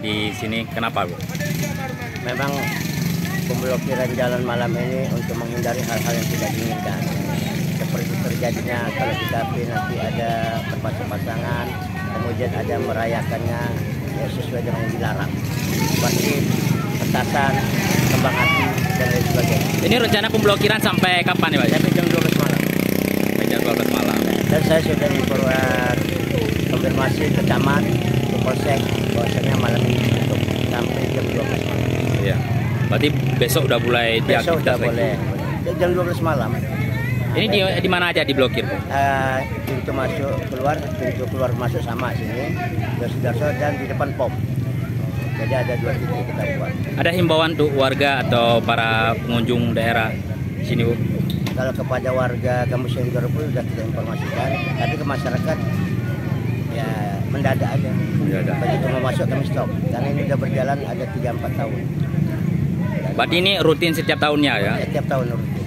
di sini. Kenapa, Bu? Memang pemblokiran jalan malam ini untuk menghindari hal-hal yang tidak diinginkan. Seperti terjadinya kalau kita nanti ada pasangan, kemudian ada merayakannya ya sesuai dengan yang dilarang. Seperti petasan, kembang api, dan lain sebagainya. Ini rencana pemblokiran sampai kapan nih, Pak? Sampai jam 12 malam. Sampai jam 12 malam. Dan saya sudah diperbuat konfirmasi ke Camat, ke Polsek, bahwasanya malam ini tutup sampai jam 12 malam. Iya. Berarti besok udah mulai Besok sudah diaktifkan lagi. boleh. Jam 12 malam. Ini di mana aja diblokir, Bu? Pintu masuk keluar, pintu keluar masuk sama sini, Sudarso, dan di depan POM. Jadi ada 2 titik kita buat. Ada himbauan untuk warga atau para pengunjung daerah sini, Bu? Kalau kepada warga Gambus Senggoro pun sudah kita informasikan, tapi ke masyarakat ya mendadak aja. Mendadak. Begitu mau masuk kami stop, karena ini sudah berjalan ada 3-4 tahun. Berarti ini rutin setiap tahunnya ya? Setiap tahun rutin.